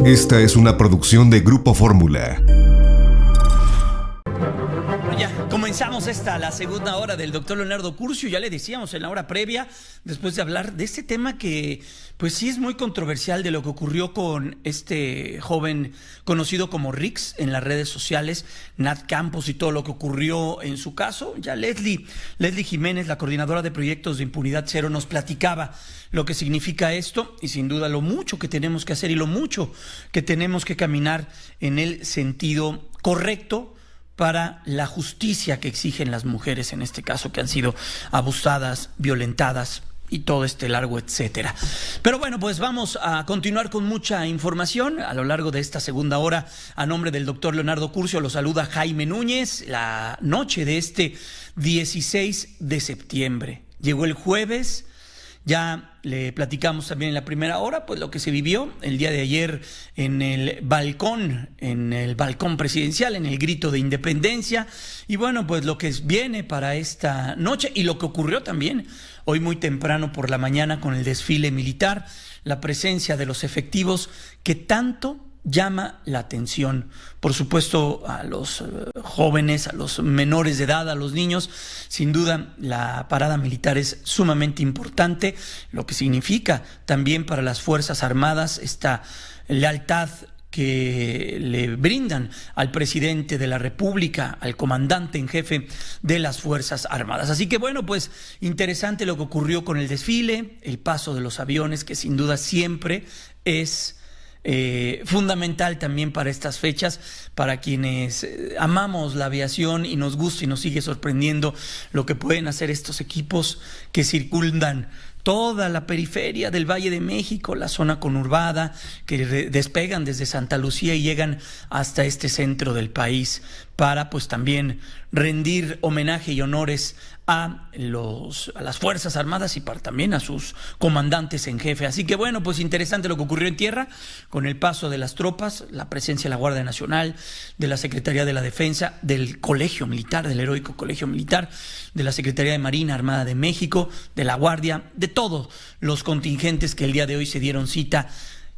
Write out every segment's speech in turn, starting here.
Esta es una producción de Grupo Fórmula. Ya comenzamos la segunda hora del doctor Leonardo Curcio. Ya le decíamos en la hora previa, después de hablar de este tema que pues sí es muy controversial, de lo que ocurrió con este joven conocido como Rix en las redes sociales, Nat Campos, y todo lo que ocurrió en su caso. Ya Leslie Jiménez, la coordinadora de proyectos de Impunidad Cero, nos platicaba lo que significa esto, y sin duda lo mucho que tenemos que hacer y lo mucho que tenemos que caminar en el sentido correcto para la justicia que exigen las mujeres, en este caso, que han sido abusadas, violentadas y todo este largo etcétera. Pero bueno, pues vamos a continuar con mucha información a lo largo de esta segunda hora. A nombre del doctor Leonardo Curcio lo saluda Jaime Núñez. La noche de este 16 de septiembre llegó el jueves. Ya le platicamos también en la primera hora pues lo que se vivió el día de ayer en el balcón presidencial, en el grito de independencia, y bueno, pues lo que viene para esta noche y lo que ocurrió también hoy muy temprano por la mañana con el desfile militar, la presencia de los efectivos que tanto llama la atención. Por supuesto, a los jóvenes, a los menores de edad, a los niños. Sin duda, la parada militar es sumamente importante, lo que significa también para las Fuerzas Armadas esta lealtad que le brindan al presidente de la República, al comandante en jefe de las Fuerzas Armadas. Así que bueno, pues interesante lo que ocurrió con el desfile, el paso de los aviones, que sin duda siempre es fundamental también para estas fechas, para quienes amamos la aviación y nos gusta y nos sigue sorprendiendo lo que pueden hacer estos equipos que circundan toda la periferia del Valle de México, la zona conurbada, que despegan desde Santa Lucía y llegan hasta este centro del país para pues también rendir homenaje y honores a las Fuerzas Armadas y también a sus comandantes en jefe. Así que bueno, pues interesante lo que ocurrió en tierra con el paso de las tropas, la presencia de la Guardia Nacional, de la Secretaría de la Defensa, del Colegio Militar, del heroico Colegio Militar, de la Secretaría de Marina Armada de México, de la Guardia, de todos los contingentes que el día de hoy se dieron cita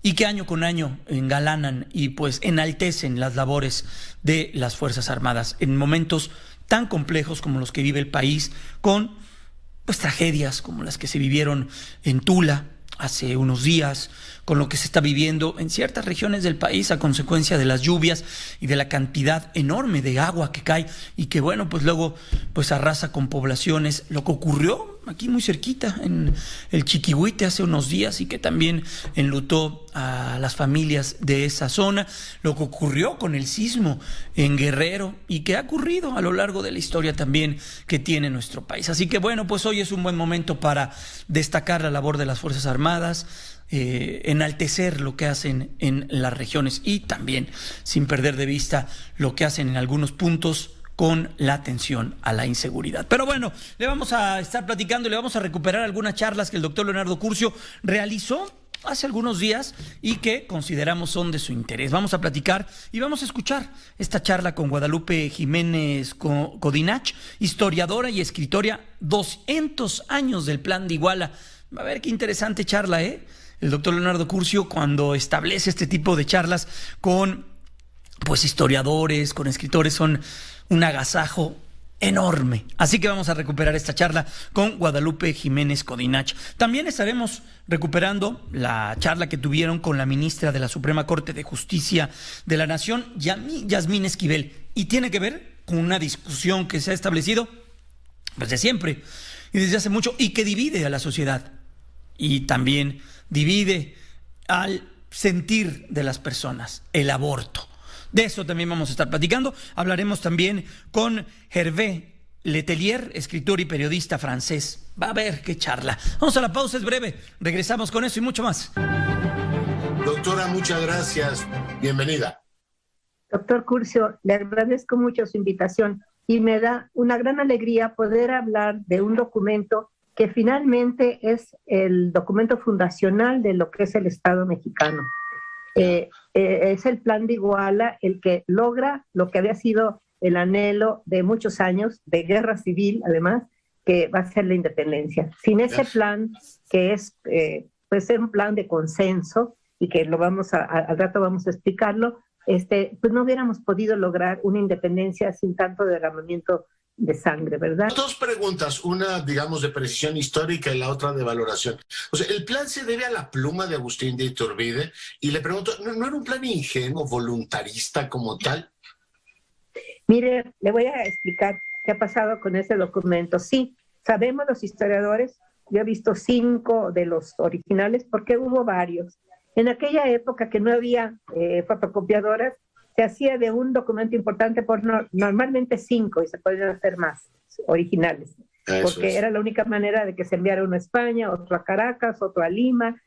y que año con año engalanan y pues enaltecen las labores de las Fuerzas Armadas en momentos tan complejos como los que vive el país, con pues tragedias como las que se vivieron en Tula hace unos días, con lo que se está viviendo en ciertas regiones del país a consecuencia de las lluvias y de la cantidad enorme de agua que cae y que bueno, pues luego pues arrasa con poblaciones. Lo que ocurrió aquí muy cerquita en el Chiquihuite hace unos días y que también enlutó a las familias de esa zona, lo que ocurrió con el sismo en Guerrero y que ha ocurrido a lo largo de la historia también que tiene nuestro país. Así que bueno, pues hoy es un buen momento para destacar la labor de las Fuerzas Armadas, enaltecer lo que hacen en las regiones y también sin perder de vista lo que hacen en algunos puntos con la atención a la inseguridad. Pero bueno, le vamos a estar platicando y le vamos a recuperar algunas charlas que el doctor Leonardo Curcio realizó hace algunos días y que consideramos son de su interés. Vamos a platicar y vamos a escuchar esta charla con Guadalupe Jiménez Codinach, historiadora y escritora, 200 años del Plan de Iguala. A ver qué interesante charla, El doctor Leonardo Curcio, cuando establece este tipo de charlas con pues historiadores, con escritores, son un agasajo enorme. Así que vamos a recuperar esta charla con Guadalupe Jiménez Codinach. También estaremos recuperando la charla que tuvieron con la ministra de la Suprema Corte de Justicia de la Nación, Yasmín Esquivel, y tiene que ver con una discusión que se ha establecido desde siempre y desde hace mucho y que divide a la sociedad y también divide al sentir de las personas, el aborto. De eso también vamos a estar platicando. Hablaremos también con Hervé Letelier, escritor y periodista francés. Va a ver qué charla. Vamos a la pausa, es breve. Regresamos con eso y mucho más. Doctora, muchas gracias. Bienvenida. Doctor Curcio, le agradezco mucho su invitación y me da una gran alegría poder hablar de un documento que finalmente es el documento fundacional de lo que es el Estado mexicano. Es el Plan de Iguala el que logra lo que había sido el anhelo de muchos años, de guerra civil además, que va a ser la independencia. Sin ese plan, que es puede ser un plan de consenso, y que al rato vamos a explicarlo, pues no hubiéramos podido lograr una independencia sin tanto derramamiento de sangre, ¿verdad? Dos preguntas, una, digamos, de precisión histórica y la otra de valoración. O sea, ¿el plan se debe a la pluma de Agustín de Iturbide? Y le pregunto, ¿no era un plan ingenuo, voluntarista como tal? Mire, le voy a explicar qué ha pasado con ese documento. Sí, sabemos los historiadores, yo he visto 5 de los originales porque hubo varios. En aquella época que no había fotocopiadoras, se hacía de un documento importante por normalmente 5 y se podían hacer más originales, porque era la única manera de que se enviara uno a España, otro a Caracas, otro a Lima,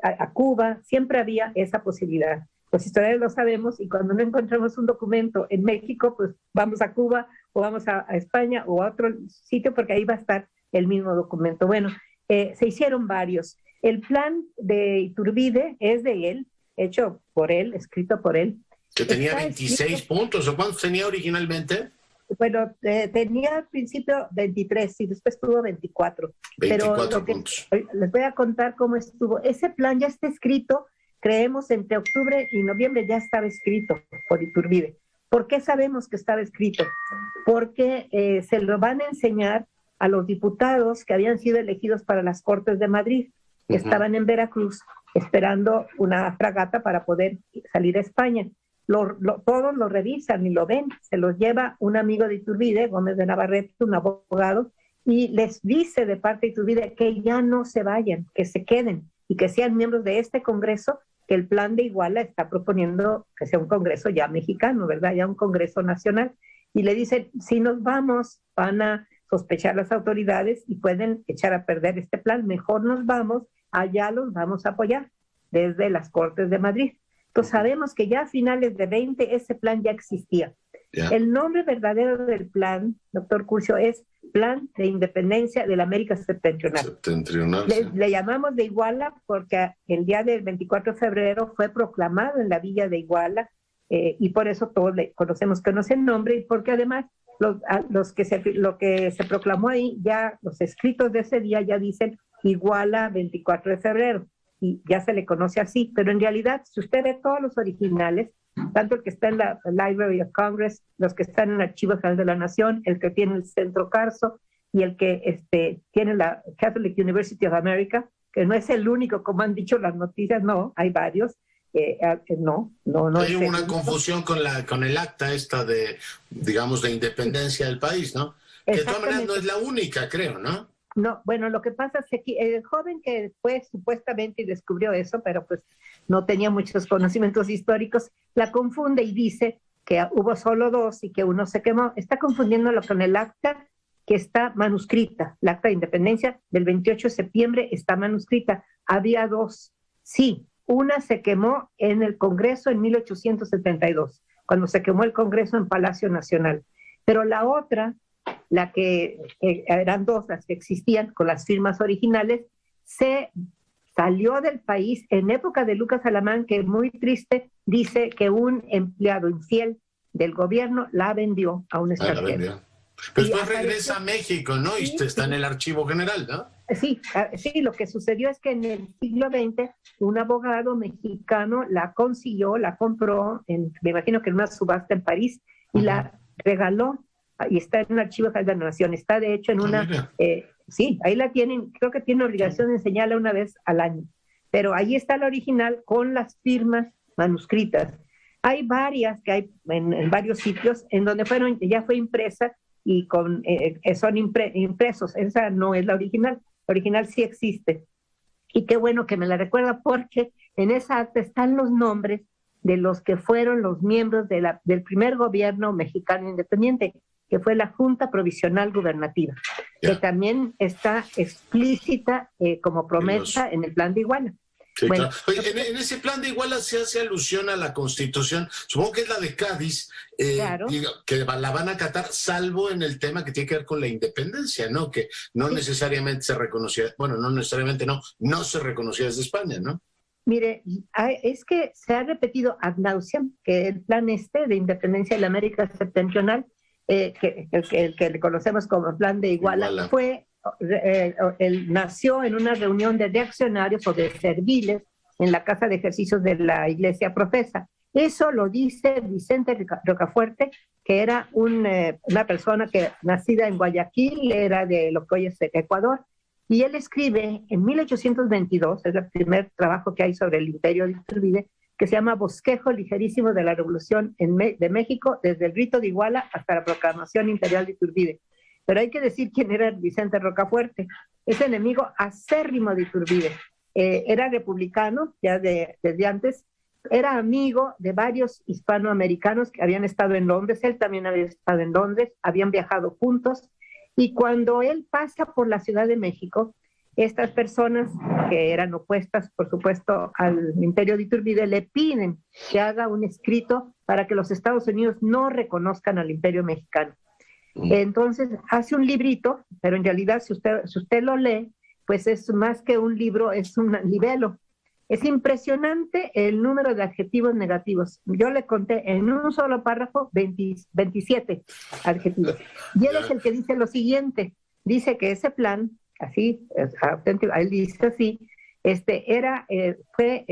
a Cuba, siempre había esa posibilidad. Los historiadores lo sabemos y cuando no encontramos un documento en México, pues vamos a Cuba o vamos a España o a otro sitio porque ahí va a estar el mismo documento. Bueno, se hicieron varios. El plan de Iturbide es de él, hecho por él, escrito por él. Que tenía 26 puntos, ¿o cuántos tenía originalmente? Bueno, tenía al principio 23 y después tuvo 24. 24 puntos. Les voy a contar cómo estuvo. Ese plan ya está escrito, creemos entre octubre y noviembre ya estaba escrito por Iturbide. ¿Por qué sabemos que estaba escrito? Porque se lo van a enseñar a los diputados que habían sido elegidos para las Cortes de Madrid, que estaban en Veracruz esperando una fragata para poder salir a España. Todos lo revisan y lo ven, se los lleva un amigo de Iturbide, Gómez de Navarrete, un abogado, y les dice de parte de Iturbide que ya no se vayan, que se queden y que sean miembros de este Congreso, que el plan de Iguala está proponiendo que sea un Congreso ya mexicano, ¿verdad? Ya un Congreso nacional. Y le dicen, si nos vamos, van a sospechar las autoridades y pueden echar a perder este plan, mejor nos vamos, allá los vamos a apoyar desde las Cortes de Madrid. Entonces sabemos que ya a finales de 20 ese plan ya existía. Yeah. El nombre verdadero del plan, doctor Curcio, es Plan de Independencia de la América Septentrional. Le llamamos de Iguala porque el día del 24 de febrero fue proclamado en la villa de Iguala y por eso todos le conocemos con ese nombre y porque además lo que se proclamó ahí, ya los escritos de ese día ya dicen Iguala 24 de febrero. Y ya se le conoce así, pero en realidad, si usted ve todos los originales, tanto el que está en la Library of Congress, los que están en el Archivo General de la Nación, el que tiene el Centro Carso y el que tiene la Catholic University of America, que no es el único, como han dicho las noticias, no, hay varios. No. Hay una confusión con el acta esta de, digamos, de independencia del país, ¿no? Que de todas maneras no es la única, creo, ¿no? No, bueno, lo que pasa es que el joven que fue supuestamente y descubrió eso, pero pues no tenía muchos conocimientos históricos, la confunde y dice que hubo solo 2 y que uno se quemó. Está confundiéndolo con el acta que está manuscrita. El acta de independencia del 28 de septiembre está manuscrita. Había 2. Sí, una se quemó en el Congreso en 1872, cuando se quemó el Congreso en Palacio Nacional. Pero la otra, la que eran 2 las que existían con las firmas originales, se salió del país en época de Lucas Alamán, que muy triste, dice que un empleado infiel del gobierno la vendió a un extranjero. Pero después regresa a México, ¿no? Y está en el Archivo General, ¿no? Sí, lo que sucedió es que en el siglo XX un abogado mexicano la consiguió, la compró, me imagino que en una subasta en París, y la regaló. Y está en un archivo de la Nación, está de hecho en una, sí, ahí la tienen, creo que tiene obligación de enseñarla una vez al año, pero ahí está la original con las firmas manuscritas. Hay varias que hay en varios sitios en donde ya fue impresa y son impresos, esa no es la original sí existe. Y qué bueno que me la recuerda porque en esa acta están los nombres de los que fueron los miembros del primer gobierno mexicano independiente, que fue la Junta Provisional Gubernativa, que también está explícita como promesa en el plan de Iguala. Sí, bueno, claro. Oye, en ese plan de Iguala se hace alusión a la Constitución, supongo que es la de Cádiz, claro, que la van a acatar, salvo en el tema que tiene que ver con la independencia, ¿no? Que no necesariamente se reconocía, bueno, no necesariamente no se reconocía desde España, ¿no? Mire, es que se ha repetido ad nauseam que el plan de independencia de la América Septentrional, que le conocemos como plan de Iguala. Nació en una reunión de reaccionarios o de serviles en la casa de ejercicios de la iglesia profesa. Eso lo dice Vicente Rocafuerte, que era una persona que nacida en Guayaquil, era de lo que hoy es Ecuador, y él escribe en 1822, es el primer trabajo que hay sobre el imperio de Iturbide, que se llama Bosquejo ligerísimo de la Revolución de México, desde el rito de Iguala hasta la proclamación imperial de Iturbide. Pero hay que decir quién era Vicente Rocafuerte, es enemigo acérrimo de Iturbide. Era republicano ya desde antes, era amigo de varios hispanoamericanos que habían estado en Londres, él también había estado en Londres, habían viajado juntos, y cuando él pasa por la Ciudad de México, estas personas que eran opuestas, por supuesto, al imperio de Iturbide, le piden que haga un escrito para que los Estados Unidos no reconozcan al imperio mexicano. Entonces hace un librito, pero en realidad si usted lo lee, pues es más que un libro, es un libelo. Es impresionante el número de adjetivos negativos. Yo le conté en un solo párrafo 27 adjetivos. Y él es el que dice lo siguiente, dice que ese plan, así, auténtico, él dice así, fue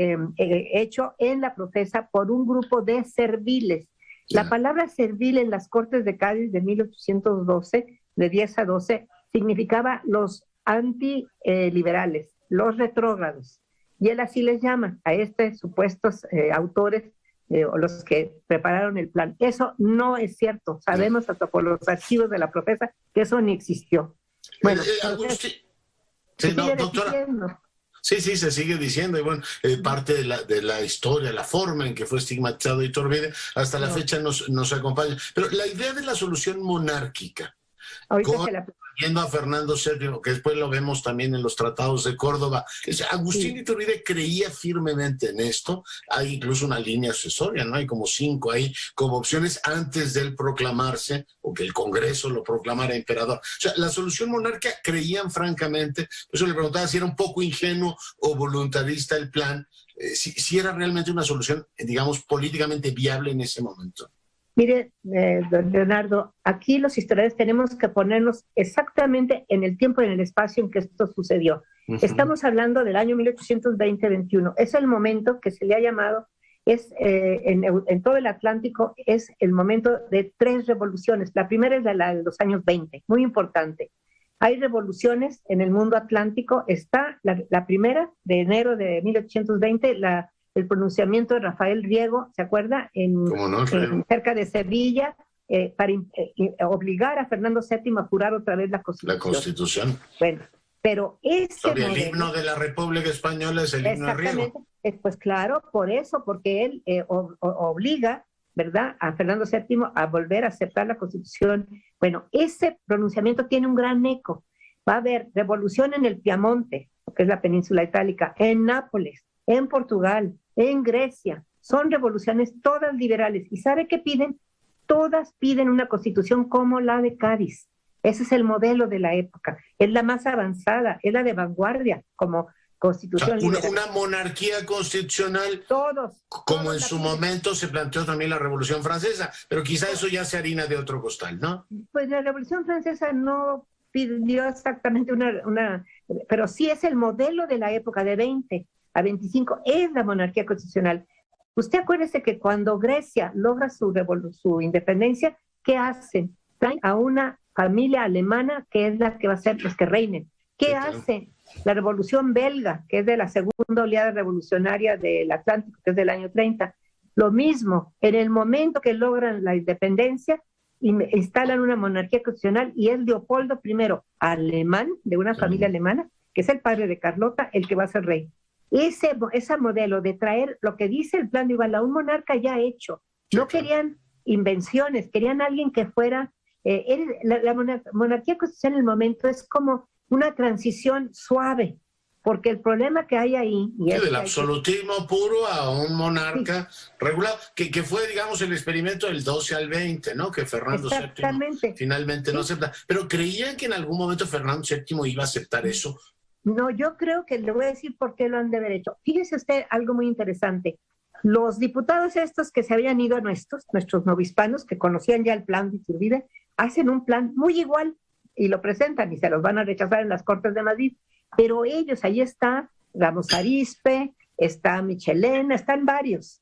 hecho en la Profesa por un grupo de serviles. La palabra servil en las Cortes de Cádiz de 1812, de 10 a 12, significaba los antiliberales, los retrógrados. Y él así les llama a estos supuestos autores o los que prepararon el plan. Eso no es cierto. Sabemos hasta por los archivos de la Profesa que eso ni existió. Bueno, Agustín, sí, no, doctora. Sí, se sigue diciendo, y bueno, parte de la historia, la forma en que fue estigmatizado Iturbide, hasta la fecha nos acompaña. Pero la idea de la solución monárquica, yendo a Fernando VII, que después lo vemos también en los tratados de Córdoba, Agustín Iturbide creía firmemente en esto. Hay incluso una línea sucesoria, ¿no? Hay como 5 ahí como opciones antes de él proclamarse, o que el Congreso lo proclamara emperador. O sea, la solución monárquica creían francamente, por eso le preguntaba si era un poco ingenuo o voluntarista el plan, si era realmente una solución, digamos, políticamente viable en ese momento. Mire, don Leonardo, aquí los historiadores tenemos que ponernos exactamente en el tiempo y en el espacio en que esto sucedió. Estamos hablando del año 1820-21. Es el momento que se le ha llamado, en todo el Atlántico, es el momento de 3 revoluciones. La primera es la de los años 20, muy importante. Hay revoluciones en el mundo atlántico. Está la primera de enero de 1820, el pronunciamiento de Rafael Riego, ¿se acuerda? Cerca de Sevilla, para obligar a Fernando VII a jurar otra vez la Constitución. La Constitución. Bueno, pero el himno de la República Española es el himno de Riego. Pues claro, por eso, porque él obliga, ¿verdad?, a Fernando VII a volver a aceptar la Constitución. Bueno, ese pronunciamiento tiene un gran eco. Va a haber revolución en el Piamonte, que es la península itálica, en Nápoles, en Portugal, en Grecia. Son revoluciones todas liberales. ¿Y sabe qué piden? Todas piden una constitución como la de Cádiz. Ese es el modelo de la época. Es la más avanzada, es la de vanguardia como constitución liberal. Una monarquía constitucional, como en su momento se planteó también la Revolución Francesa, pero quizá eso ya se harina de otro costal, ¿no? Pues la Revolución Francesa no pidió exactamente pero sí es el modelo de la época de 20 a 25, es la monarquía constitucional. Usted acuérdese que cuando Grecia logra su independencia, ¿qué hacen? Traen a una familia alemana que es la que va a ser los que reinen. ¿Qué hace la revolución belga, que es de la segunda oleada revolucionaria del Atlántico, que es del año 30? Lo mismo, en el momento que logran la independencia, instalan una monarquía constitucional y es Leopoldo I, alemán, de una familia alemana, que es el padre de Carlota, el que va a ser rey. Ese modelo de traer lo que dice el plan de Iguala, un monarca ya hecho. No querían invenciones, querían alguien que fuera... la monarquía constitucional en el momento es como una transición suave, porque el problema que hay ahí... del absolutismo puro a un monarca regulado, que fue, digamos, el experimento del 12 al 20, ¿no? Que Fernando VII finalmente no acepta. Pero ¿creían que en algún momento Fernando VII iba a aceptar eso? No, yo creo que le voy a decir por qué lo han de haber hecho. Fíjese usted algo muy interesante. Los diputados estos que se habían ido a nuestros novohispanos, que conocían ya el plan de Iturbide, hacen un plan muy igual y lo presentan y se los van a rechazar en las Cortes de Madrid. Pero ellos, ahí está Ramos Arizpe, está Michelena, están varios.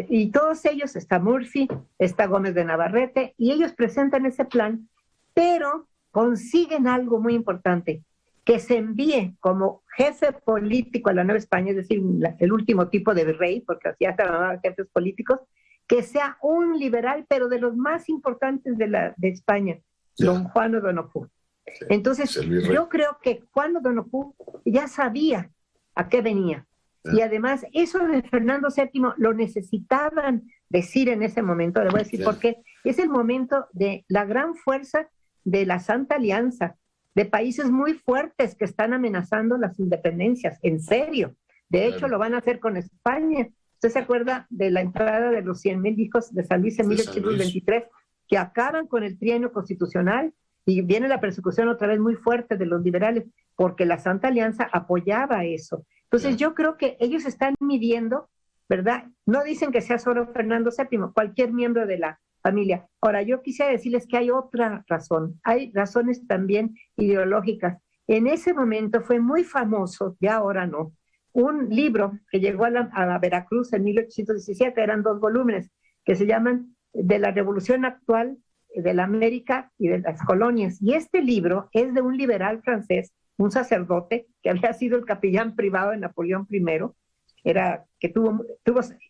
Y todos ellos, está Murphy, está Gómez de Navarrete, y ellos presentan ese plan, pero consiguen algo muy importante, que se envíe como jefe político a la Nueva España, es decir, el último tipo de virrey, porque así hasta llamaban jefes políticos, que sea un liberal, pero de los más importantes de España, don Juan O'Donoghue. Sí, entonces, yo creo que Juan O'Donoghue ya sabía a qué venía. Y además, eso de Fernando VII lo necesitaban decir en ese momento, le voy a decir por qué. Es el momento de la gran fuerza de la Santa Alianza, de países muy fuertes que están amenazando las independencias, en serio. De hecho, lo van a hacer con España. ¿Usted se acuerda de la entrada de los 100,000 hijos de San Luis en 1823, que acaban con el trienio constitucional? Y viene la persecución otra vez muy fuerte de los liberales, porque la Santa Alianza apoyaba eso. Entonces yo creo que ellos están midiendo, ¿verdad? No dicen que sea solo Fernando VII, cualquier miembro de la familia. Ahora, yo quisiera decirles que hay otra razón, hay razones también ideológicas. En ese momento fue muy famoso, ya ahora no, un libro que llegó a Veracruz en 1817, eran 2 volúmenes, que se llaman De la Revolución Actual de la América y de las Colonias. Y este libro es de un liberal francés, un sacerdote que había sido el capellán privado de Napoleón I,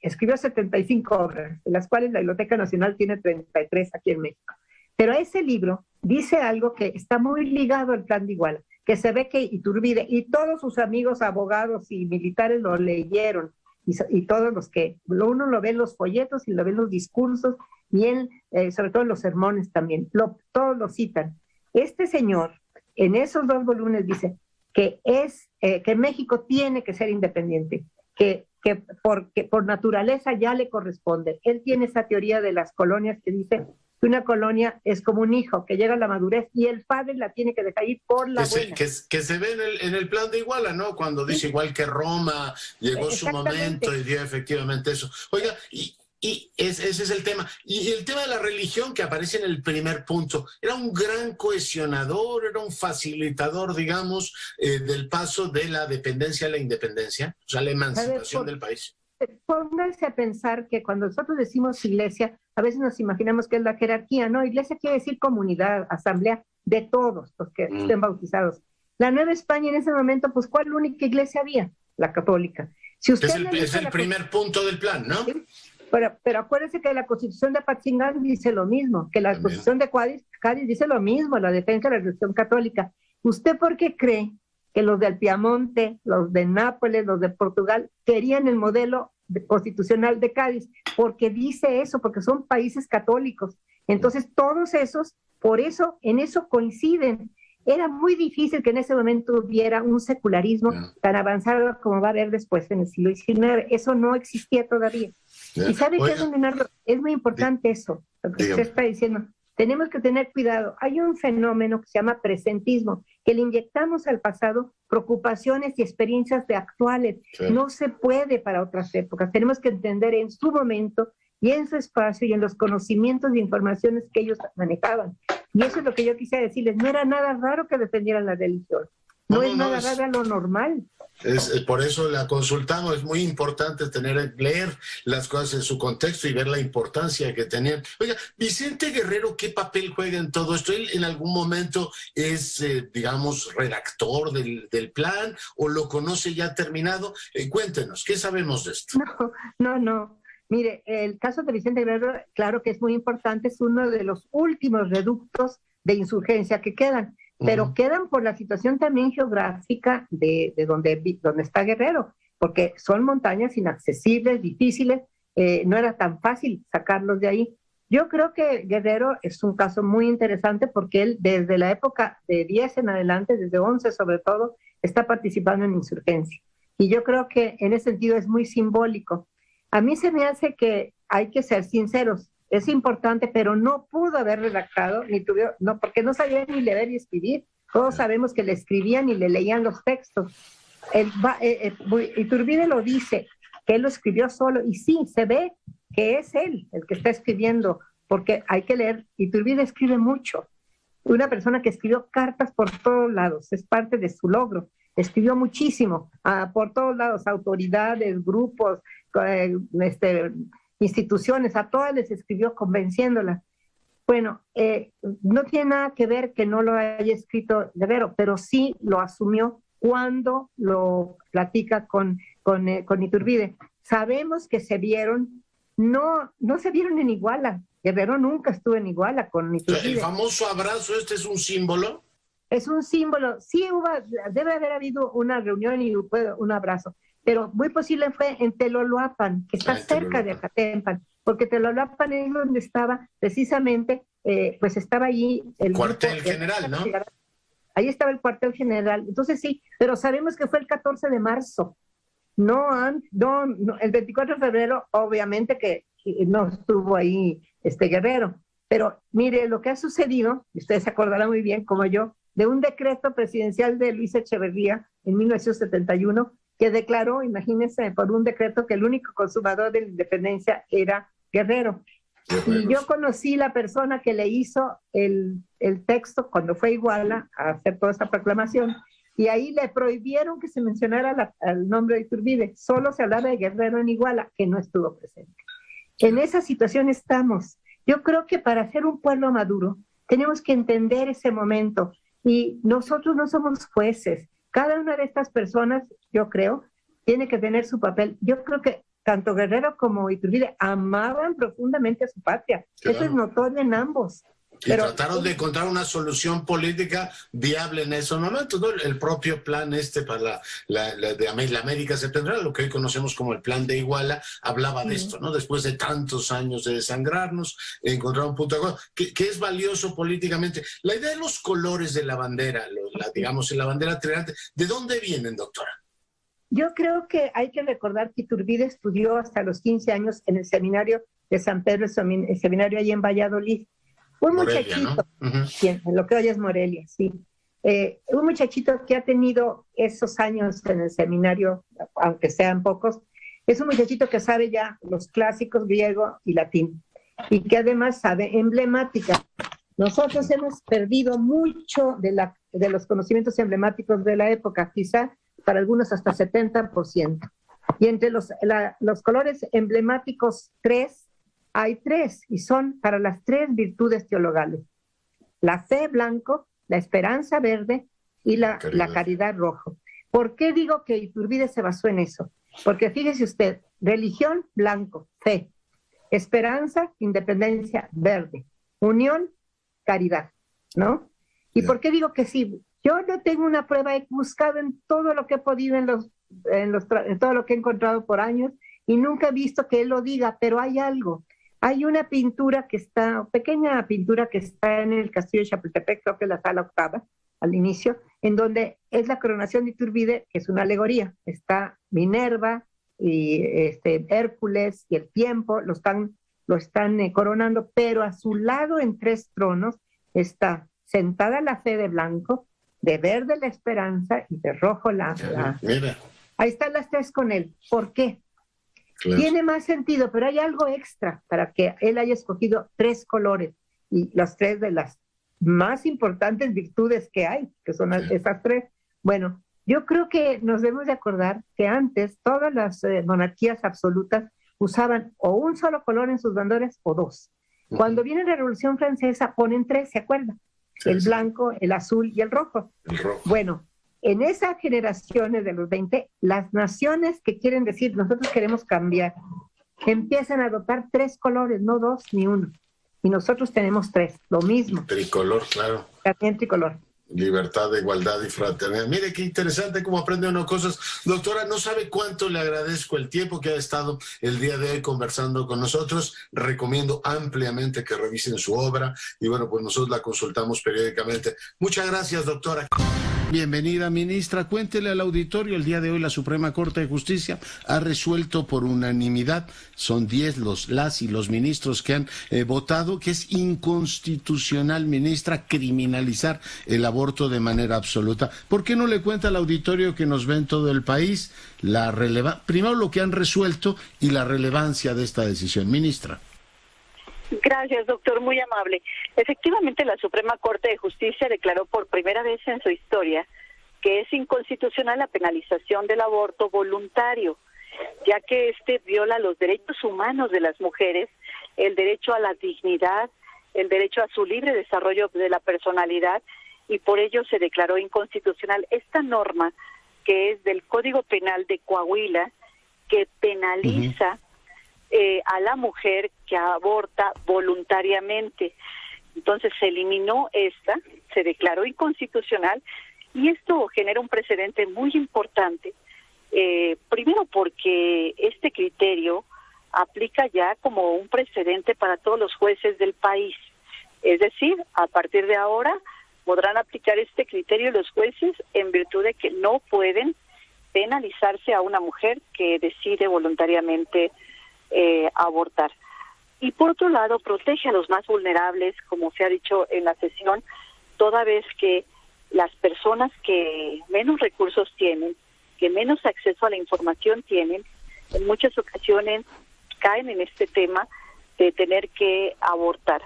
escribió 75 obras, de las cuales la Biblioteca Nacional tiene 33 aquí en México. Pero ese libro dice algo que está muy ligado al Plan de Iguala, que se ve que Iturbide y todos sus amigos abogados y militares lo leyeron, y todos los que, uno lo ve en los folletos y lo ve en los discursos, y sobre todo en los sermones también, todos lo citan. Este señor, en esos 2 volúmenes, dice que México tiene que ser independiente, que por naturaleza ya le corresponde. Él tiene esa teoría de las colonias que dice que una colonia es como un hijo que llega a la madurez y el padre la tiene que dejar ir por la buena. Que se ve en el Plan de Iguala, ¿no? Cuando dice igual que Roma, llegó su momento y dio efectivamente eso. Oiga, y ese es el tema. Y el tema de la religión que aparece en el primer punto, era un gran cohesionador, era un facilitador, digamos, del paso de la dependencia a la independencia, o sea, la emancipación del país. Pónganse a pensar que cuando nosotros decimos iglesia, a veces nos imaginamos que es la jerarquía, ¿no? Iglesia quiere decir comunidad, asamblea de todos los que estén bautizados. La Nueva España en ese momento, pues, ¿cuál única iglesia había? La católica. Si usted es el primer punto del plan, ¿no? ¿Sí? Pero acuérdense que la Constitución de Apatzingán dice lo mismo, que la Constitución de Cádiz dice lo mismo, la defensa de la religión católica. ¿Usted por qué cree que los del Piamonte, los de Nápoles, los de Portugal querían el modelo constitucional de Cádiz? Porque dice eso, porque son países católicos. Entonces todos esos, por eso, en eso coinciden. Era muy difícil que en ese momento hubiera un secularismo tan avanzado como va a haber después en el siglo XIX. Eso no existía todavía. ¿Y sabe qué, don Leonardo? Es muy importante eso, lo que usted está diciendo. Tenemos que tener cuidado. Hay un fenómeno que se llama presentismo, que le inyectamos al pasado preocupaciones y experiencias de actuales. No se puede para otras épocas. Tenemos que entender en su momento y en su espacio y en los conocimientos y informaciones que ellos manejaban. Y eso es lo que yo quisiera decirles. No era nada raro que defendieran la religión. No es nada raro, lo normal. Por eso la consultamos, es muy importante leer las cosas en su contexto y ver la importancia que tenían. Oiga, Vicente Guerrero, ¿qué papel juega en todo esto? ¿Él en algún momento es, digamos, redactor del plan o lo conoce ya terminado? Cuéntenos, ¿qué sabemos de esto? No. Mire, el caso de Vicente Guerrero, claro que es muy importante, es uno de los últimos reductos de insurgencia que quedan. Pero quedan por la situación también geográfica de donde está Guerrero, porque son montañas inaccesibles, difíciles, no era tan fácil sacarlos de ahí. Yo creo que Guerrero es un caso muy interesante porque él desde la época de 10 en adelante, desde 11 sobre todo, está participando en insurgencia. Y yo creo que en ese sentido es muy simbólico. A mí se me hace que hay que ser sinceros. Es importante, pero no pudo haber redactado, porque no sabía ni leer ni escribir. Todos sabemos que le escribían y le leían los textos. Iturbide lo dice, que él lo escribió solo, y sí, se ve que es él el que está escribiendo, porque hay que leer. Iturbide escribe mucho. Una persona que escribió cartas por todos lados, es parte de su logro. escribió muchísimo, por todos lados, autoridades, grupos, instituciones, a todas les escribió convenciéndolas. Bueno, no tiene nada que ver que no lo haya escrito Guerrero, pero sí lo asumió cuando lo platica con Iturbide. Sabemos que se vieron, no se vieron en Iguala. Guerrero nunca estuvo en Iguala con Iturbide. ¿El famoso abrazo es un símbolo? Es un símbolo. Sí, debe haber habido una reunión y un abrazo, pero muy posible fue en Teloloapan, que está cerca de Acatempan, porque Teloloapan es donde estaba precisamente, pues estaba allí el cuartel general, ¿no? Ahí estaba el cuartel general. Entonces sí, pero sabemos que fue el 14 de marzo. No, el 24 de febrero, obviamente que no estuvo ahí Guerrero. Pero mire, lo que ha sucedido, y ustedes se acordarán muy bien, como yo, de un decreto presidencial de Luis Echeverría en 1971, que declaró, imagínense, por un decreto que el único consumador de la independencia era Guerrero. Y yo conocí la persona que le hizo el texto cuando fue a Iguala a hacer toda esta proclamación, y ahí le prohibieron que se mencionara el nombre de Iturbide, solo se hablaba de Guerrero en Iguala, que no estuvo presente. En esa situación estamos. Yo creo que para ser un pueblo maduro tenemos que entender ese momento, y nosotros no somos jueces. Cada una de estas personas, yo creo, tiene que tener su papel. Yo creo que tanto Guerrero como Iturbide amaban profundamente a su patria. Claro. Eso es notorio en ambos. Pero trataron de encontrar una solución política viable en esos momentos, ¿no? El propio plan para la América Septentrional, lo que hoy conocemos como el plan de Iguala, hablaba de esto, ¿no? Después de tantos años de desangrarnos, encontrar un punto de acuerdo que es valioso políticamente. La idea de los colores de la bandera, digamos, en la bandera triangle, ¿de dónde vienen, doctora? Yo creo que hay que recordar que Iturbide estudió hasta los 15 años en el seminario de San Pedro, el seminario ahí en Valladolid. Un Morelia, muchachito, ¿no? Sí, lo que hoy es Morelia, sí. Un muchachito que ha tenido esos años en el seminario, aunque sean pocos, es un muchachito que sabe ya los clásicos griego y latín, y que además sabe emblemática. Nosotros hemos perdido mucho de los conocimientos emblemáticos de la época, quizá para algunos hasta 70%. Y entre los colores emblemáticos hay tres, y son para las tres virtudes teologales: la fe, blanco; la esperanza, verde; y la caridad, rojo. ¿Por qué digo que Iturbide se basó en eso? Porque fíjese usted, religión, blanco; fe; esperanza, independencia, verde; unión, caridad, ¿no? ¿Y por qué digo que sí? Yo no tengo una prueba, he buscado en todo lo que he podido, en todo lo que he encontrado por años, y nunca he visto que él lo diga, pero hay algo. Hay una pequeña pintura que está en el castillo de Chapultepec, creo que es la sala octava, al inicio, en donde es la coronación de Iturbide, que es una alegoría. Está Minerva y Hércules y el tiempo, lo están coronando, pero a su lado, en tres tronos, está sentada la fe de blanco, de verde la esperanza y de rojo Mira. Ahí están las tres con él. ¿Por qué? Claro. Tiene más sentido, pero hay algo extra para que él haya escogido tres colores, y las tres de las más importantes virtudes que hay, que son esas tres. Bueno, yo creo que nos debemos de acordar que antes todas las monarquías absolutas usaban o un solo color en sus banderas o dos. Cuando viene la Revolución Francesa ponen tres, ¿se acuerdan? El blanco, el azul y el rojo. Bueno, en esas generaciones de los 20, las naciones que quieren decir nosotros queremos cambiar, empiezan a adoptar tres colores, no dos ni uno. Y nosotros tenemos tres, lo mismo. Tricolor, claro. También tricolor. Libertad, igualdad y fraternidad. Mire qué interesante cómo aprende uno cosas. Doctora, no sabe cuánto le agradezco el tiempo que ha estado el día de hoy conversando con nosotros. Recomiendo ampliamente que revisen su obra y bueno, pues nosotros la consultamos periódicamente. Muchas gracias, doctora. Bienvenida, ministra. Cuéntele al auditorio, el día de hoy la Suprema Corte de Justicia ha resuelto por unanimidad, son 10 las y los ministros que han votado, que es inconstitucional, ministra, criminalizar el aborto de manera absoluta. ¿Por qué no le cuenta al auditorio que nos ve en todo el país primero lo que han resuelto y la relevancia de esta decisión, ministra? Gracias, doctor, muy amable. Efectivamente, la Suprema Corte de Justicia declaró por primera vez en su historia que es inconstitucional la penalización del aborto voluntario, ya que viola los derechos humanos de las mujeres, el derecho a la dignidad, el derecho a su libre desarrollo de la personalidad, y por ello se declaró inconstitucional esta norma que es del Código Penal de Coahuila, que penaliza a la mujer que aborta voluntariamente. Entonces se eliminó se declaró inconstitucional, y esto genera un precedente muy importante. Primero porque este criterio aplica ya como un precedente para todos los jueces del país. Es decir, a partir de ahora podrán aplicar este criterio los jueces en virtud de que no pueden penalizarse a una mujer que decide voluntariamente abortar. Y por otro lado, protege a los más vulnerables, como se ha dicho en la sesión, toda vez que las personas que menos recursos tienen, que menos acceso a la información tienen, en muchas ocasiones caen en este tema de tener que abortar.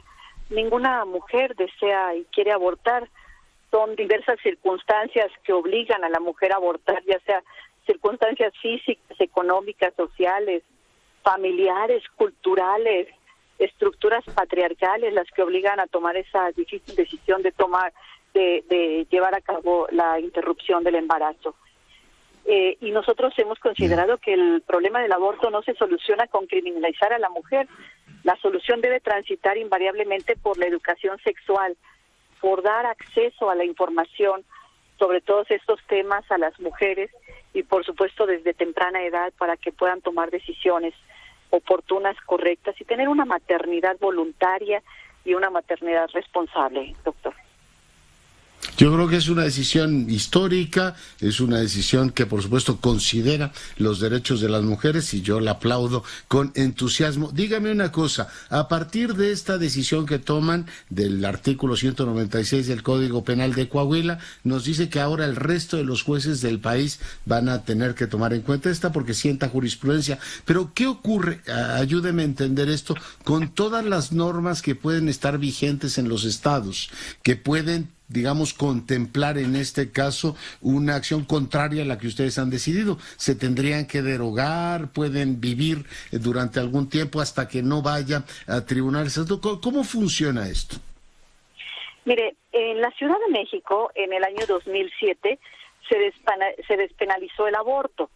Ninguna mujer desea y quiere abortar. Son diversas circunstancias que obligan a la mujer a abortar, ya sea circunstancias físicas, económicas, sociales, familiares, culturales, estructuras patriarcales, las que obligan a tomar esa difícil decisión de llevar a cabo la interrupción del embarazo. Y nosotros hemos considerado que el problema del aborto no se soluciona con criminalizar a la mujer. La solución debe transitar invariablemente por la educación sexual, por dar acceso a la información sobre todos estos temas a las mujeres, y por supuesto desde temprana edad, para que puedan tomar decisiones oportunas, correctas, y tener una maternidad voluntaria y una maternidad responsable, doctor. Yo creo que es una decisión histórica, es una decisión que por supuesto considera los derechos de las mujeres, y yo la aplaudo con entusiasmo. Dígame una cosa, a partir de esta decisión que toman del artículo 196 del Código Penal de Coahuila, nos dice que ahora el resto de los jueces del país van a tener que tomar en cuenta esta porque sienta jurisprudencia. Pero ¿qué ocurre? Ayúdeme a entender esto con todas las normas que pueden estar vigentes en los estados, que pueden, digamos, contemplar en este caso una acción contraria a la que ustedes han decidido. ¿Se tendrían que derogar? ¿Pueden vivir durante algún tiempo hasta que no vaya a tribunales? ¿Cómo funciona esto? Mire, en la Ciudad de México, en el año 2007, se despenalizó el aborto,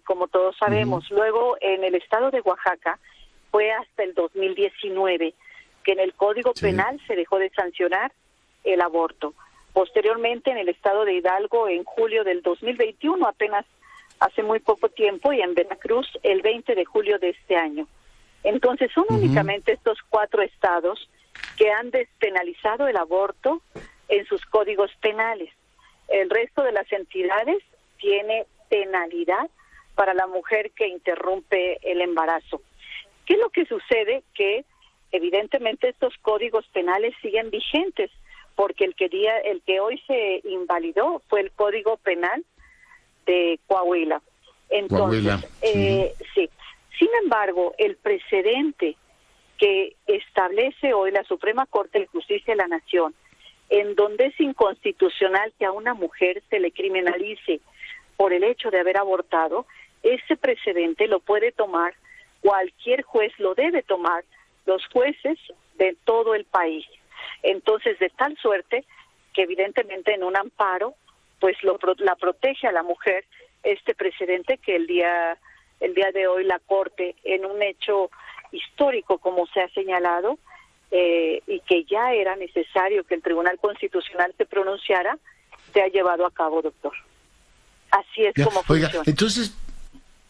como todos sabemos. Luego, en el estado de Oaxaca, fue hasta el 2019 que en el Código Penal se dejó de sancionar el aborto. Posteriormente, en el estado de Hidalgo, en julio del 2021, apenas hace muy poco tiempo, y en Veracruz, el 20 de julio de este año. Entonces, son únicamente estos 4 estados que han despenalizado el aborto en sus códigos penales. El resto de las entidades tiene penalidad para la mujer que interrumpe el embarazo. ¿Qué es lo que sucede? Que evidentemente estos códigos penales siguen vigentes, porque el que hoy se invalidó fue el Código Penal de Coahuila. Entonces, sí. Sin embargo, el precedente que establece hoy la Suprema Corte de Justicia de la Nación, en donde es inconstitucional que a una mujer se le criminalice por el hecho de haber abortado, ese precedente lo puede tomar cualquier juez, lo debe tomar los jueces de todo el país. Entonces, de tal suerte que evidentemente en un amparo, pues la protege a la mujer este precedente que el día de hoy la Corte, en un hecho histórico como se ha señalado, y que ya era necesario que el Tribunal Constitucional se pronunciara, se ha llevado a cabo, doctor. Así es como funciona. Oiga, entonces,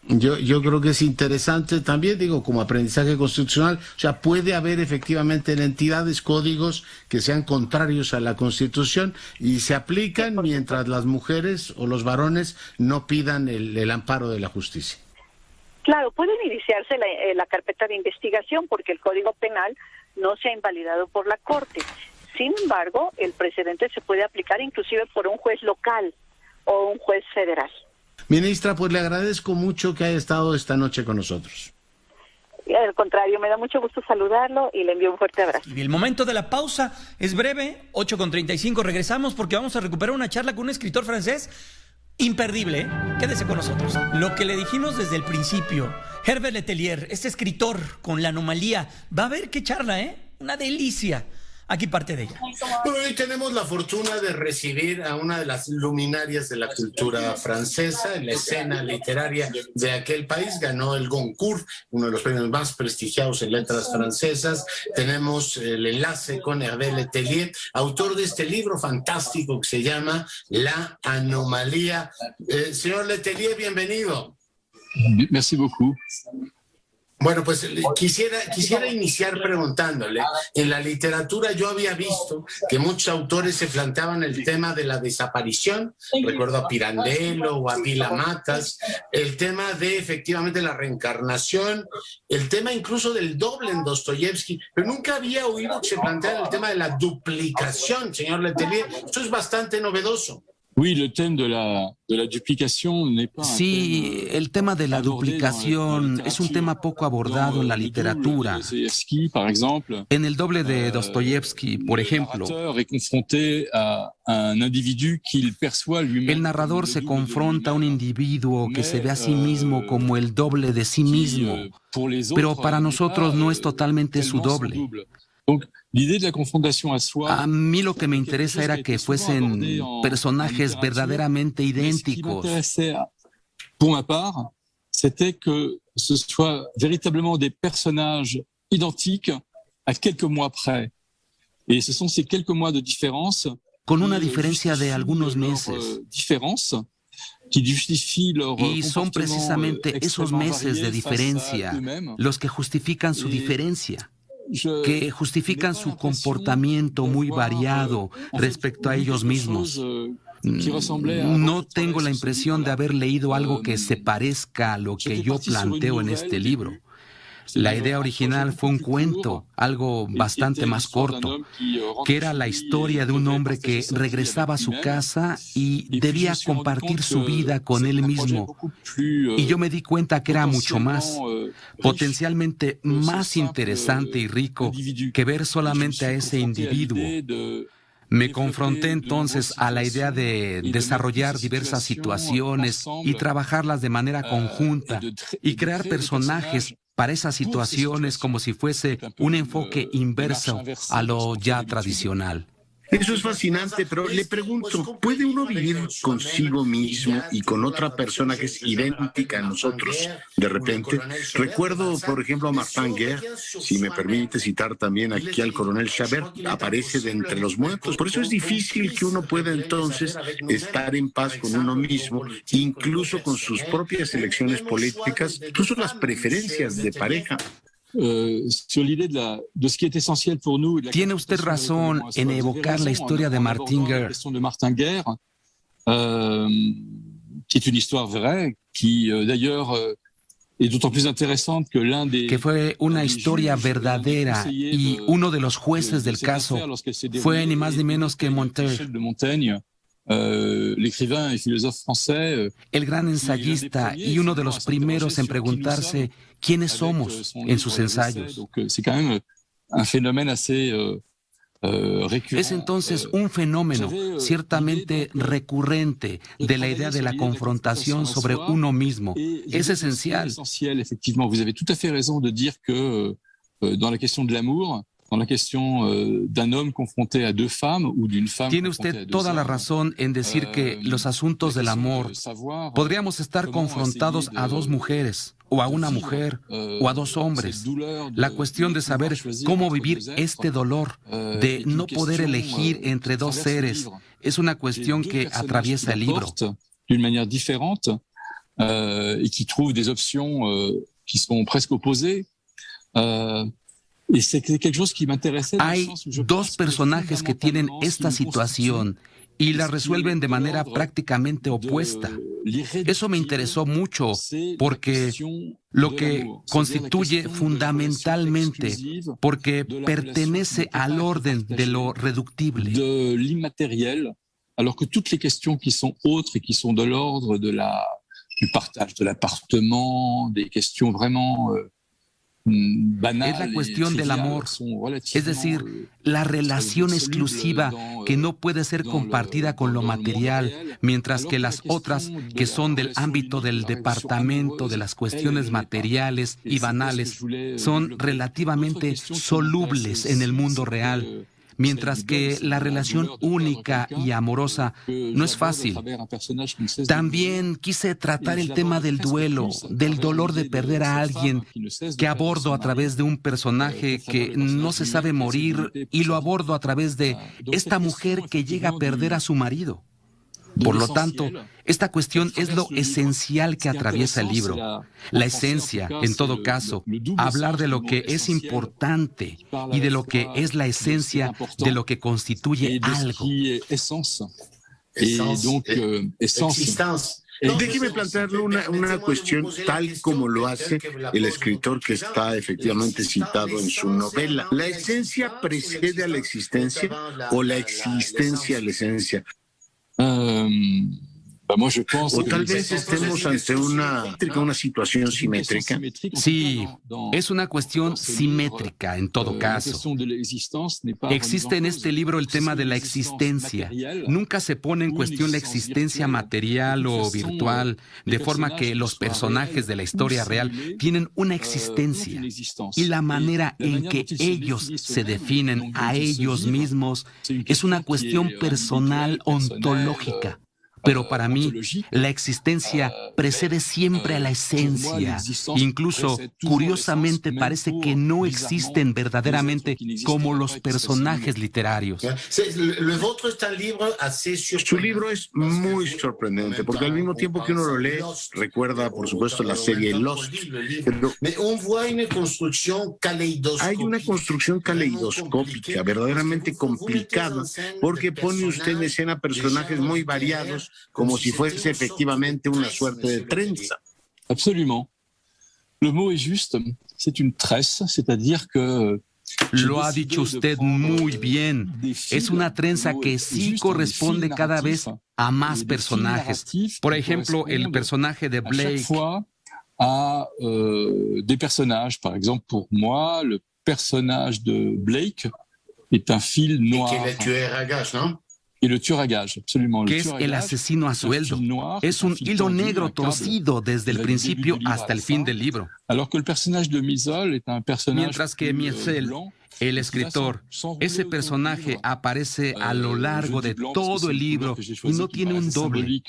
yo creo que es interesante también, digo, como aprendizaje constitucional, o sea, puede haber efectivamente en entidades códigos que sean contrarios a la Constitución y se aplican mientras las mujeres o los varones no pidan el amparo de la justicia. Claro, pueden iniciarse la carpeta de investigación porque el Código Penal no se ha invalidado por la Corte. Sin embargo, el precedente se puede aplicar inclusive por un juez local o un juez federal. Ministra, pues le agradezco mucho que haya estado esta noche con nosotros. Al contrario, me da mucho gusto saludarlo y le envío un fuerte abrazo. Y el momento de la pausa es breve, 8:35, regresamos porque vamos a recuperar una charla con un escritor francés imperdible, ¿eh? Quédese con nosotros. Lo que le dijimos desde el principio, Herbert Letelier, este escritor con La Anomalía, va a ver qué charla, una delicia. Aquí parte de ella. Hoy tenemos la fortuna de recibir a una de las luminarias de la cultura francesa, en la escena literaria de aquel país. Ganó el Goncourt, uno de los premios más prestigiados en letras francesas. Tenemos el enlace con Herbert Letelier, autor de este libro fantástico que se llama La Anomalía. Señor Letelier, bienvenido. Merci beaucoup. Bueno, pues quisiera iniciar preguntándole, en la literatura yo había visto que muchos autores se planteaban el tema de la desaparición, recuerdo a Pirandello o a Vila Matas, el tema de efectivamente la reencarnación, el tema incluso del doble en Dostoyevsky, pero nunca había oído que se planteara el tema de la duplicación, señor Letelier. Esto es bastante novedoso. Oui, le thème de la duplicación n'est pas Sí, el tema de la duplicación es un tema poco abordado en la literatura. En el doble de Dostoyevsky, por ejemplo, el narrador se confronta a un individuo que se ve a sí mismo como el doble de sí mismo, pero para nosotros no es totalmente su doble. A mí lo que me interesa era que fuesen personajes verdaderamente idénticos. Pour ma part, c'était que ce soit véritablement des personnages identiques à quelques mois près. Et ce sont ces quelques mois de différence, con una diferencia de algunos meses. Y son precisamente esos meses de diferencia los que justifican su diferencia, que justifican su comportamiento muy variado respecto a ellos mismos. No tengo la impresión de haber leído algo que se parezca a lo que yo planteo en este libro. La idea original fue un cuento, algo bastante más corto, que era la historia de un hombre que regresaba a su casa y debía compartir su vida con él mismo. Y yo me di cuenta que era mucho más, potencialmente más interesante y rico que ver solamente a ese individuo. Me confronté entonces a la idea de desarrollar diversas situaciones y trabajarlas de manera conjunta y crear personajes para esas situaciones como si fuese un enfoque inverso a lo ya tradicional. Eso es fascinante, pero le pregunto, ¿puede uno vivir consigo mismo y con otra persona que es idéntica a nosotros de repente? Recuerdo, por ejemplo, a Martin Guerre, si me permite citar también aquí al coronel Chabert, aparece de entre los muertos. Por eso es difícil que uno pueda entonces estar en paz con uno mismo, incluso con sus propias elecciones políticas, incluso las preferencias de pareja. Tiene usted razón en evocar la historia de Martin Guerre. Qui est une histoire vraie, qui d'ailleurs est d'autant plus intéressante que l'un des... Que fue una historia verdadera y uno de los jueces del caso fue ni más ni menos que Montaigne. L'écrivain et philosophe français, el gran ensayista y uno de los primeros en preguntarse quiénes somos en sus ensayos. C'est quand même un phénomène assez récurrent. Es entonces un fenómeno ciertamente recurrente de la idea de la confrontación sobre uno mismo. Es esencial. Effectivement, vous avez tout à fait raison de dire que dans la question de l'amour, dans la question d'un homme confronté a deux femmes ou d'une femme. Tiene usted toda la razón en decir que los asuntos del amor podríamos estar confrontados a dos mujeres o a una mujer o a dos hombres. La cuestión de saber cómo vivir este dolor de no poder elegir entre dos seres es una cuestión que atraviesa el libro. D'une manière différente et qui trouve des options qui sont presque opposées. Hay dos personajes que tienen esta situación y la resuelven de manera prácticamente opuesta. Eso me interesó mucho porque lo que constituye fundamentalmente, porque pertenece al orden de lo reductible. De l'immatériel, alors que toutes les questions qui sont autres et qui sont de l'ordre du partage de l'appartement, des questions vraiment Es la cuestión del amor, es decir, la relación exclusiva que no puede ser compartida con lo material, mientras que las otras, que son del ámbito del departamento de las cuestiones materiales y banales, son relativamente solubles en el mundo real. Mientras que la relación única y amorosa no es fácil. También quise tratar el tema del duelo, del dolor de perder a alguien que abordo a través de un personaje que no se sabe morir y lo abordo a través de esta mujer que llega a perder a su marido. Por lo tanto, esta cuestión es lo esencial que atraviesa el libro. La esencia, en todo caso, hablar de lo que es importante y de lo que es la esencia de lo que constituye algo. Déjeme plantearle una cuestión tal como lo hace el escritor que está efectivamente citado en su novela. ¿La esencia precede a la existencia o la existencia a la esencia? O tal vez estemos ante una situación simétrica. Sí, es una cuestión simétrica en todo caso. Existe en este libro el tema de la existencia. Nunca se pone en cuestión la existencia material o virtual, de forma que los personajes de la historia real tienen una existencia. Y la manera en que ellos se definen a ellos mismos es una cuestión personal ontológica. Pero para mí, la existencia precede siempre a la esencia. Incluso, curiosamente, parece que no existen verdaderamente como los personajes literarios. Su libro es muy sorprendente, porque al mismo tiempo que uno lo lee, recuerda, por supuesto, la serie Lost. Pero hay una construcción caleidoscópica, verdaderamente complicada, porque pone usted en escena personajes muy variados, como si fuese efectivamente una suerte de trenza. Absolument. Le mot est juste, c'est une tresse, c'est-à-dire que... Lo ha dicho usted muy bien. Es una trenza que sí corresponde cada vez a más personajes. Por ejemplo, el personaje de Blake. A des personnages. Par exemple, pour moi, le personnage de Blake est un fil noir. Et qui est le tueur à gages, ¿no? Y le tueur à gages, absolument. Que es el asesino a sueldo. Es un hilo negro torcido desde el principio hasta el fin del libro. Alors que el personaje de Miesel es un personaje. Mientras que Miesel, el escritor, ese personaje aparece a lo largo de todo el libro y no tiene un doble.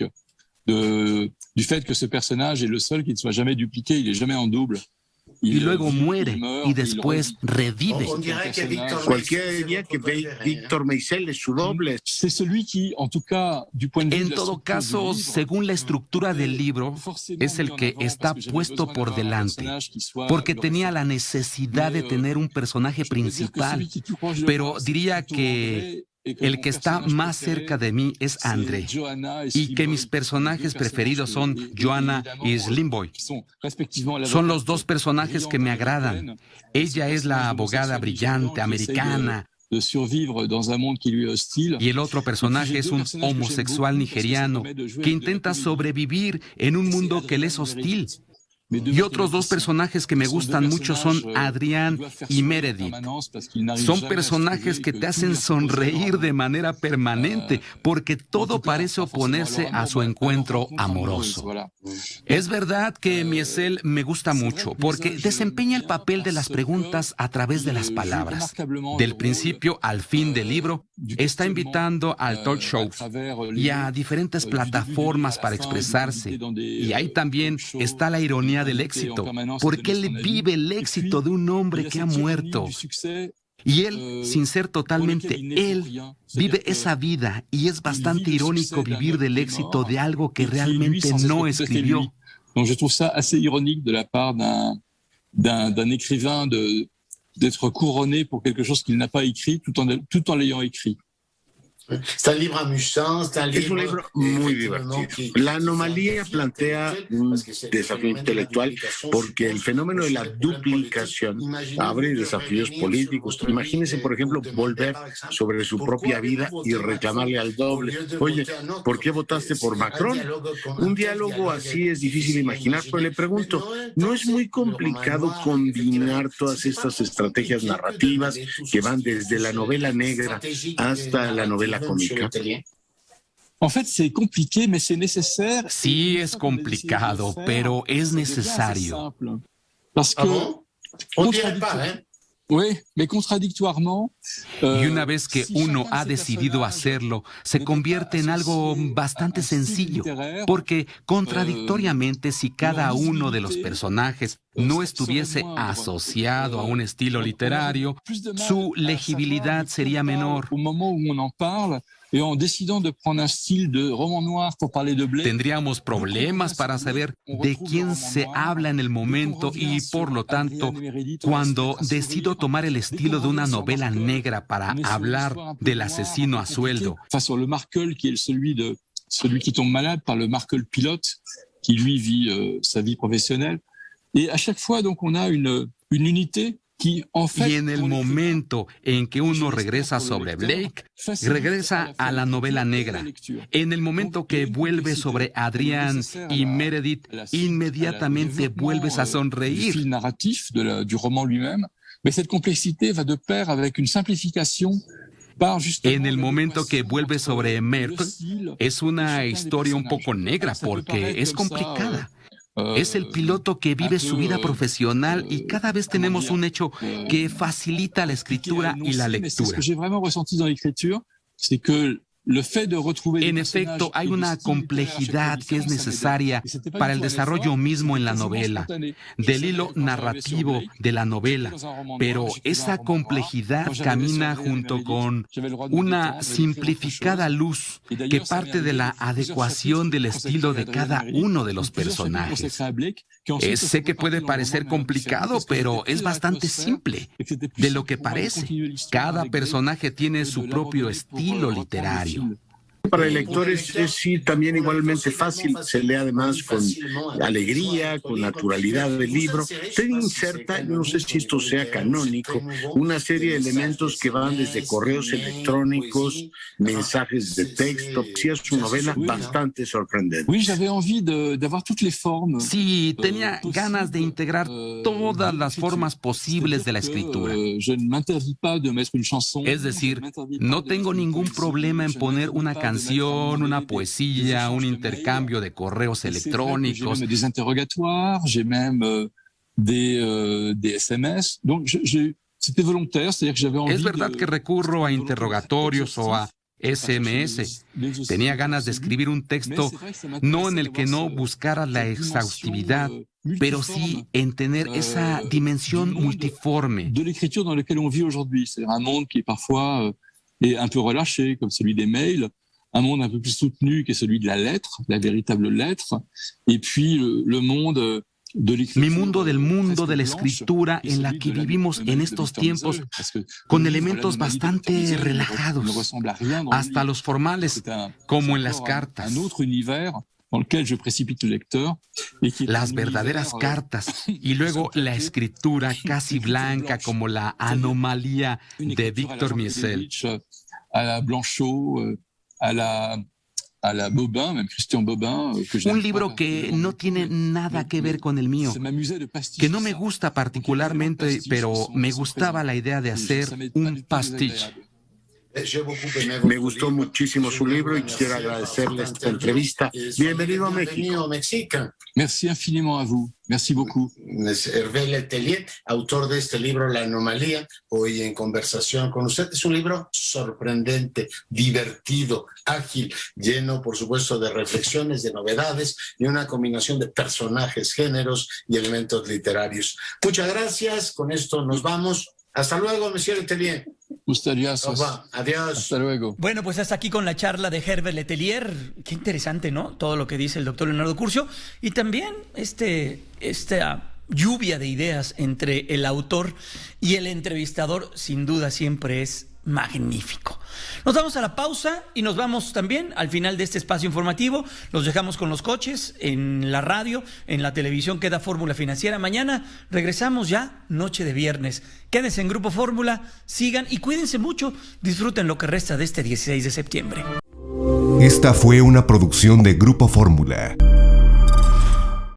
Du fait que ce personnage est le seul qui ne soit jamais dupliqué, il n'est jamais en double. Y luego muere y después revive. Cualquiera diría que Víctor Meisel es su doble. En todo caso, según la estructura del libro, es el que está puesto por delante, porque tenía la necesidad de tener un personaje principal, pero diría que el que está más cerca de mí es André, y que mis personajes preferidos son Joanna y Slimboy. Son los dos personajes que me agradan. Ella es la abogada brillante americana, y el otro personaje es un homosexual nigeriano que intenta sobrevivir en un mundo que le es hostil. Y otros dos personajes que me gustan mucho son Adrián y Meredith. Son personajes que te hacen sonreír de manera permanente porque todo parece oponerse a su encuentro amoroso. Es verdad que Miesel me gusta mucho porque desempeña el papel de las preguntas a través de las palabras. Del principio al fin del libro, está invitando al talk show y a diferentes plataformas para expresarse. Y ahí también está la ironía del éxito, porque él vive el éxito de un hombre que ha muerto. Y él, sin ser totalmente él, vive esa vida y es bastante irónico vivir del éxito de algo que realmente no escribió. Donc je trouve ça assez ironique de la part d'un écrivain d'être couronné pour quelque chose qu'il n'a pas écrit tout en l'ayant écrit. Es un libro muy divertido. La anomalía plantea un desafío intelectual porque el fenómeno de la duplicación abre desafíos políticos. Imagínense, por ejemplo, volver sobre su propia vida y reclamarle al doble. Oye, ¿por qué votaste por Macron? Un diálogo así es difícil de imaginar, pero le pregunto, ¿no es muy complicado combinar todas estas estrategias narrativas que van desde la novela negra hasta la novela cómica? Sí, es complicado, pero es necesario. Y una vez que uno ha decidido hacerlo, se convierte en algo bastante sencillo, porque contradictoriamente, si cada uno de los personajes no estuviese asociado a un estilo literario, su legibilidad sería menor. Tendríamos problemas para saber de quién se habla en el momento y, por lo tanto, cuando decido tomar el estilo de una novela negra para hablar del asesino a sueldo, celui qui tombe malade par le Markel pilote, qui lui vit sa vie professionnelle. Et à chaque fois, donc, on a une unité. Y en el momento en que uno regresa sobre Blake, regresa a la novela negra. En el momento que vuelve sobre Adrián y Meredith, inmediatamente vuelves a sonreír. El narratif du roman lui-même, mais cette complexité va de pair avec une simplification. En el momento que vuelve sobre Myrtle, es una historia un poco negra porque es complicada. Es el piloto que vive su vida profesional y cada vez tenemos un hecho que facilita la escritura y la lectura. En efecto, hay una complejidad que es necesaria para el desarrollo mismo en la novela, del hilo narrativo de la novela, pero esa complejidad camina junto con una simplificada luz que parte de la adecuación del estilo de cada uno de los personajes. Sé que puede parecer complicado, pero es bastante simple de lo que parece. Cada personaje tiene su propio estilo literario. Para el lector es sí también igualmente fácil, se lee además con alegría, con naturalidad del libro. Usted inserta, no sé si esto sea canónico, una serie de elementos que van desde correos electrónicos, mensajes de texto. Sí, es una novela bastante sorprendente. Sí, tenía ganas de integrar todas las formas posibles de la escritura. Es decir, no tengo ningún problema en poner una canción, una poesía, un intercambio de correos electrónicos. Des interrogatoires, j'ai même des SMS. Donc, c'était volontaire, c'est-à-dire que j'avais envie. Es verdad que recurro a interrogatorios o a SMS. Tenía ganas de escribir un texto no en el que no buscara la exhaustividad, pero sí en tener esa dimensión multiforme. De l'écriture dans laquelle on vit aujourd'hui, c'est-à-dire un monde qui parfois est un peu relâché, comme celui des mails, un monde un peu plus soutenu qui est celui de la lettre, la véritable lettre, et puis le monde de l'écriture. Mi mundo del mundo de la escritura en la que vivimos en estos tiempos, con elementos bastante relajados, hasta los formales, como en las cartas. Dans lequel je précipite le lecteur. Las verdaderas cartas y luego la escritura casi blanca como la anomalía de Victor Miesel. A la Blanchot, a la Bobin, même Christian Bobin. Un libro que no tiene nada que ver con el mío, que no me gusta particularmente, pero me gustaba la idea de hacer un pastiche. Me gustó muchísimo su libro y quiero agradecerle esta entrevista. Bienvenido a México. Merci infiniment à vous. Merci beaucoup. Hervé Letelier, autor de este libro, La Anomalía, hoy en conversación con usted. Es un libro sorprendente, divertido, ágil, lleno, por supuesto, de reflexiones, de novedades y una combinación de personajes, géneros y elementos literarios. Muchas gracias. Con esto nos vamos. Hasta luego, monsieur Letelier. Adiós. Hasta luego. Bueno, pues hasta aquí con la charla de Herbert Letelier. Qué interesante, ¿no? Todo lo que dice el doctor Leonardo Curcio. Y también esta lluvia de ideas entre el autor y el entrevistador, sin duda, siempre es magnífico. Nos vamos a la pausa y nos vamos también al final de este espacio informativo. Los dejamos con los coches, en la radio, en la televisión queda Fórmula Financiera. Mañana regresamos ya, noche de viernes. Quédense en Grupo Fórmula, sigan y cuídense mucho. Disfruten lo que resta de este 16 de septiembre. Esta fue una producción de Grupo Fórmula.